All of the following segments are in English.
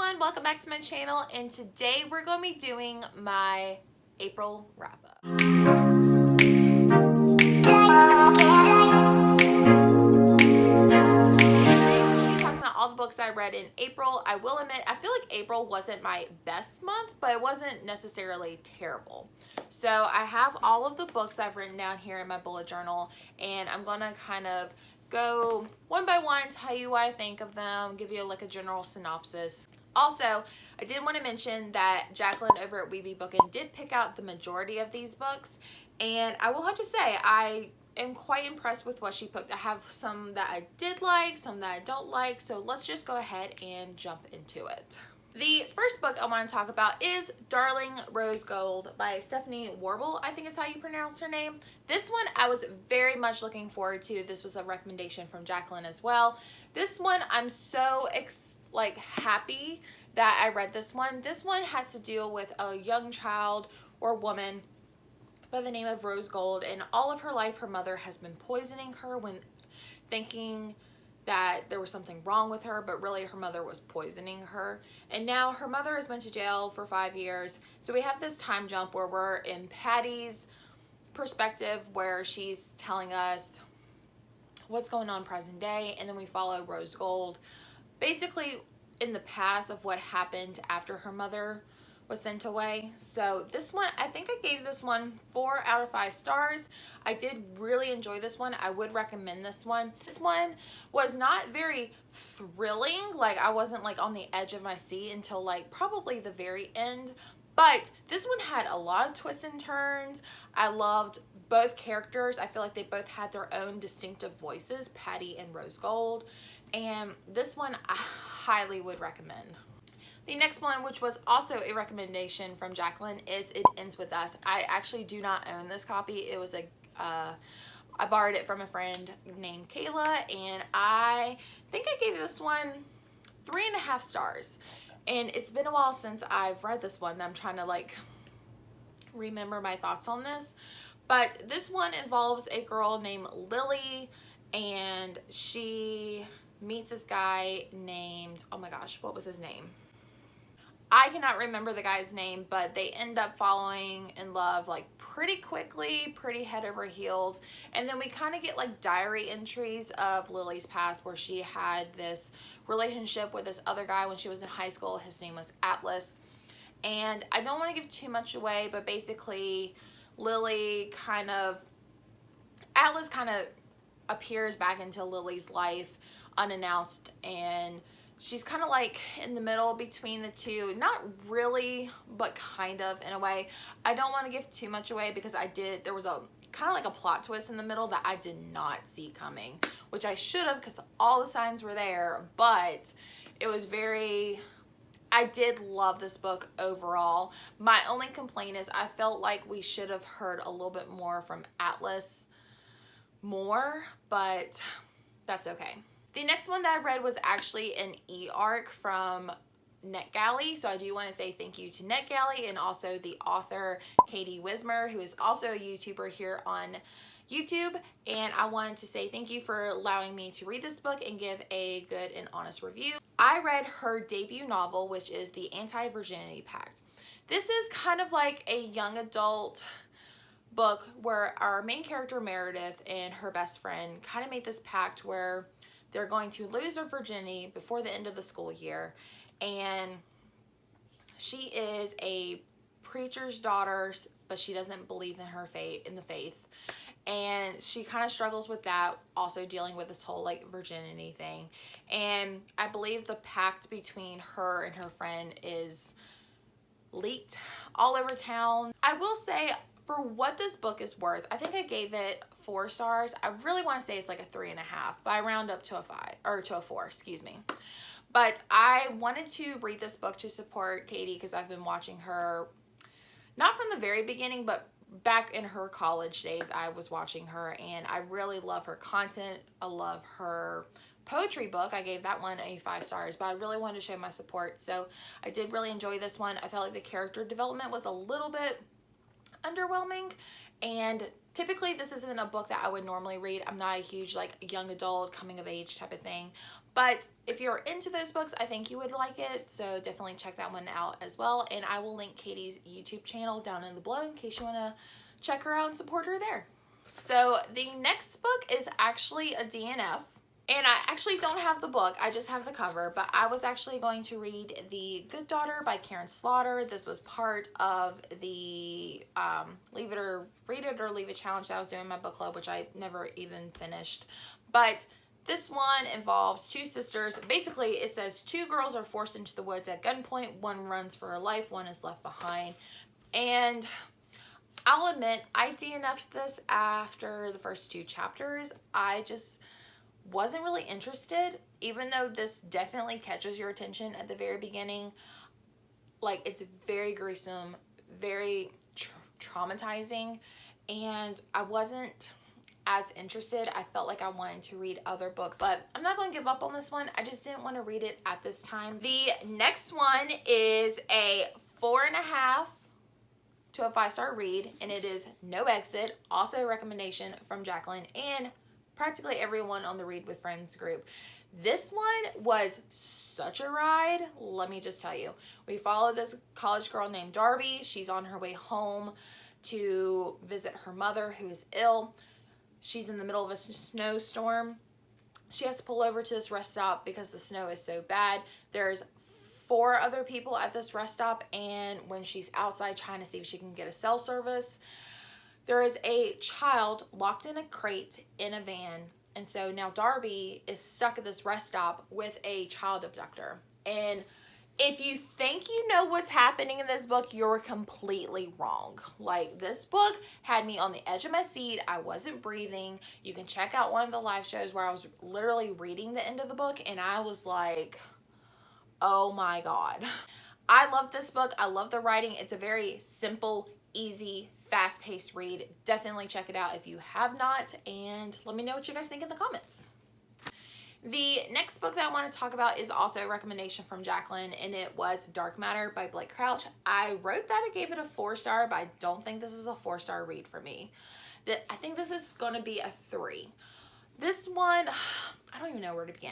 everyone, welcome back to my channel, and today we're going to be doing my April wrap-up. Talking about all the books that I read in April. I will admit, I feel like April wasn't my best month, but it wasn't necessarily terrible. So I have all of the books I've written down here in my bullet journal, and I'm going to kind of go one by one, tell you what I think of them, give you like a general synopsis. Also, I did want to mention that Jacqueline over at Weeby Bookin' did pick out the majority of these books, and I will have to say I am quite impressed with what she picked. I have some that I did like, some that I don't like, so let's just go ahead and jump into it. The first book I want to talk about is Darling Rose Gold by Stephanie Warble, I think is how you pronounce her name. This one I was very much looking forward to. This was a recommendation from Jacqueline as well. This one I'm so happy that I read this one. This one has to deal with a young child or woman by the name of Rose Gold, and all of her life her mother has been poisoning her when thinking that there was something wrong with her, but really her mother was poisoning her. And now her mother has been to jail for 5 years. So we have this time jump where we're in Patty's perspective, where she's telling us what's going on present day, and then we follow Rose Gold basically in the past of what happened after her mother was sent away. So this one, I think I gave this one 4 out of 5 stars. I did really enjoy this one. I would recommend this one. This one was not very thrilling. Like, I wasn't like on the edge of my seat until like probably the very end. But this one had a lot of twists and turns. I loved both characters. I feel like they both had their own distinctive voices, Patty and Rose Gold. And this one I highly would recommend. The next one, which was also a recommendation from Jacqueline, is It Ends With Us. I actually do not own this copy. It was I borrowed it from a friend named Kayla, and I think I gave this one 3.5 stars. And it's been a while since I've read this one. I'm trying to like remember my thoughts on this. But this one involves a girl named Lily, and she meets this guy named, oh my gosh, what was his name? I cannot remember the guy's name, but they end up falling in love like pretty quickly, pretty head over heels. And then we kind of get like diary entries of Lily's past, where she had this relationship with this other guy when she was in high school. His name was Atlas. And I don't want to give too much away, but basically Atlas kind of appears back into Lily's life unannounced, and she's kind of like in the middle between the two. Not really, but kind of in a way. I don't want to give too much away because there was a kind of like a plot twist in the middle that I did not see coming, which I should have because all the signs were there, but it was I did love this book overall. My only complaint is I felt like we should have heard a little bit more from Atlas more, but that's okay. The next one that I read was actually an e-arc from NetGalley, so I do want to say thank you to NetGalley and also the author Katie Wismer, who is also a YouTuber here on YouTube, and I wanted to say thank you for allowing me to read this book and give a good and honest review. I read her debut novel, which is the AntiVirginity Pact. This is kind of like a young adult book where our main character Meredith and her best friend kind of made this pact where they're going to lose their virginity before the end of the school year. And she is a preacher's daughter, but she doesn't believe in the faith. And she kind of struggles with that, also dealing with this whole like virginity thing. And I believe the pact between her and her friend is leaked all over town. I will say, for what this book is worth, I think I gave it 4 stars. I really want to say it's like a 3.5, but I round up to a 4, excuse me. But I wanted to read this book to support Katie because I've been watching her, not from the very beginning, but back in her college days, I was watching her, and I really love her content. I love her poetry book. I gave that one a 5 stars, but I really wanted to show my support. So I did really enjoy this one. I felt like the character development was a little bit underwhelming, and typically this isn't a book that I would normally read. I'm not a huge like young adult coming of age type of thing, But if you're into those books, I think you would like it. So definitely check that one out as well. And I will link Katie's YouTube channel down in the below in case you want to check her out and support her there. So the next book is actually a DNF. And I actually don't have the book, I just have the cover, but I was actually going to read The Good Daughter by Karen Slaughter. This was part of the Read It or Leave It challenge that I was doing in my book club, which I never even finished. But this one involves two sisters. Basically, it says two girls are forced into the woods at gunpoint. One runs for her life, one is left behind. And I'll admit, I DNF'd this after the first two chapters. I just wasn't really interested, even though this definitely catches your attention at the very beginning. Like, it's very gruesome, very traumatizing, and I wasn't as interested. I felt like I wanted to read other books, but I'm not going to give up on this one. I just didn't want to read it at this time. The next one is a 4.5 to a 5-star read, and it is No Exit, also a recommendation from Jacqueline and practically everyone on the Read with Friends group. This one was such a ride, let me just tell you. We follow this college girl named Darby. She's on her way home to visit her mother who is ill. She's in the middle of a snowstorm. She has to pull over to this rest stop because the snow is so bad. There's 4 other people at this rest stop, and when she's outside trying to see if she can get a cell service, there is a child locked in a crate in a van. And so now Darby is stuck at this rest stop with a child abductor. And if you think you know what's happening in this book, you're completely wrong. Like, this book had me on the edge of my seat. I wasn't breathing. You can check out one of the live shows where I was literally reading the end of the book, and I was like, oh my God. I love this book. I love the writing. It's a very simple, easy, fast-paced read. Definitely check it out if you have not, and let me know what you guys think in the comments. The next book that I want to talk about is also a recommendation from Jacqueline, and it was Dark Matter by Blake Crouch. I wrote that I gave it a 4-star, but I don't think this is a 4-star read for me. I think this is going to be a 3. This one, I don't even know where to begin.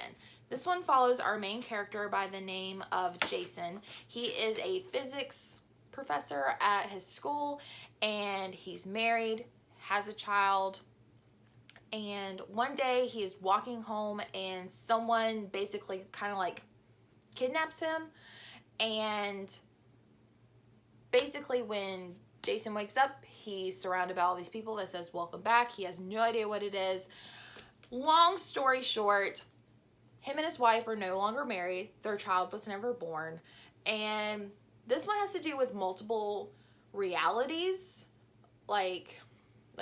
This one follows our main character by the name of Jason. He is a physics professor at his school, and he's married, has a child, and one day he is walking home and someone basically kind of like kidnaps him. And basically when Jason wakes up, he's surrounded by all these people that says welcome back. He has no idea what it is. Long story short, him and his wife are no longer married. Their child was never born, and this one has to do with multiple realities, like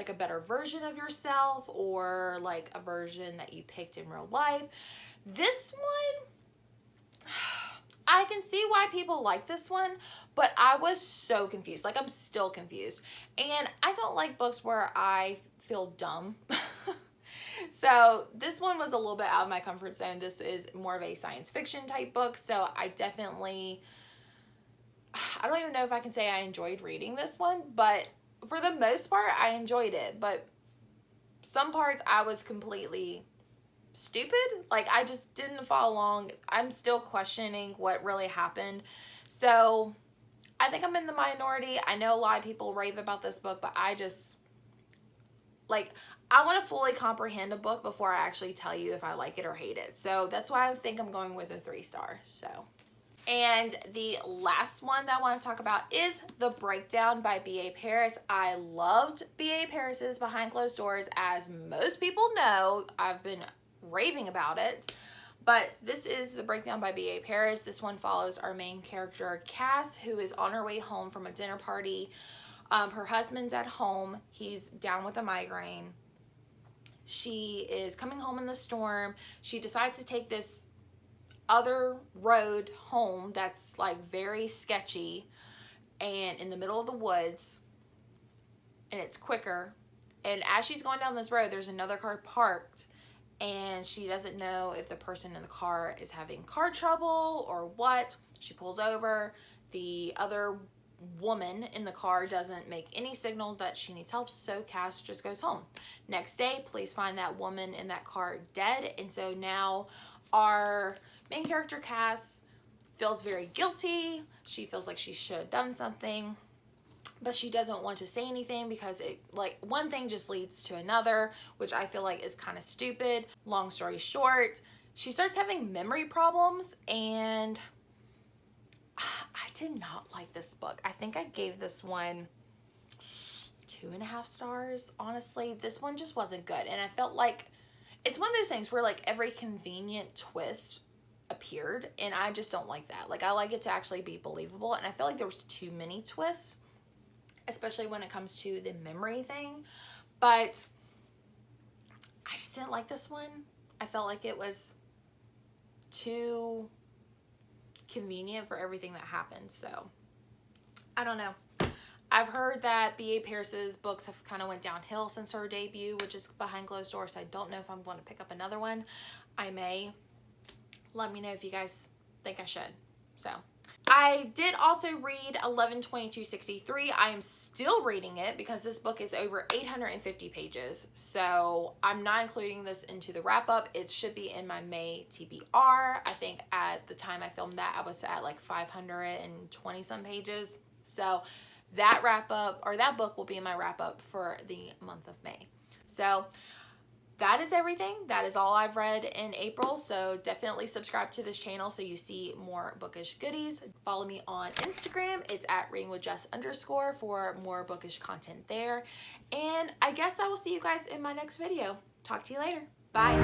a better version of yourself, or like a version that you picked in real life. This one, I can see why people like this one, but I was so confused. Like, I'm still confused. And I don't like books where I feel dumb. So this one was a little bit out of my comfort zone. This is more of a science fiction type book, so I don't even know if I can say I enjoyed reading this one, but for the most part, I enjoyed it. But some parts I was completely stupid. Like, I just didn't follow along. I'm still questioning what really happened. So I think I'm in the minority. I know a lot of people rave about this book, but I just, like, I want to fully comprehend a book before I actually tell you if I like it or hate it. So that's why I think I'm going with a 3-star. So. And the last one that I want to talk about is The Breakdown by B.A. Paris. I loved B.A. Paris's Behind Closed Doors. As most people know, I've been raving about it. But this is The Breakdown by B.A. Paris. This one follows our main character, Cass, who is on her way home from a dinner party. Her husband's at home. He's down with a migraine. She is coming home in the storm. She decides to take this other road home that's like very sketchy and in the middle of the woods, and it's quicker. And as she's going down this road, there's another car parked, and she doesn't know if the person in the car is having car trouble or what. She pulls over. The other woman in the car doesn't make any signal that she needs help, so Cass just goes home. Next day, police find that woman in that car dead, and so now Our main character, Cass, feels very guilty. She feels like she should have done something, but she doesn't want to say anything because it, like, one thing just leads to another, which I feel like is kind of stupid. Long story short, she starts having memory problems, and I did not like this book. I think I gave this one 2.5 stars. Honestly, this one just wasn't good, and I felt like it's one of those things where like every convenient twist appeared, and I just don't like that. Like, I like it to actually be believable, and I feel like there was too many twists, especially when it comes to the memory thing. But I just didn't like this one. I felt like it was too convenient for everything that happened. So I don't know. I've heard that B.A. Paris's books have kind of went downhill since her debut, which is Behind Closed Doors. So I don't know if I'm going to pick up another one. I may. Let me know if you guys think I should. So I did also read 11/22/63. I am still reading it because this book is over 850 pages. So I'm not including this into the wrap up. It should be in my May TBR. I think at the time I filmed that, I was at like 520 some pages. So that wrap up, or that book, will be in my wrap up for the month of May. So that is everything. That is all I've read in April. So definitely subscribe to this channel so you see more bookish goodies. Follow me on Instagram. It's at readingwithjess_ for more bookish content there. And I guess I will see you guys in my next video. Talk to you later. Bye.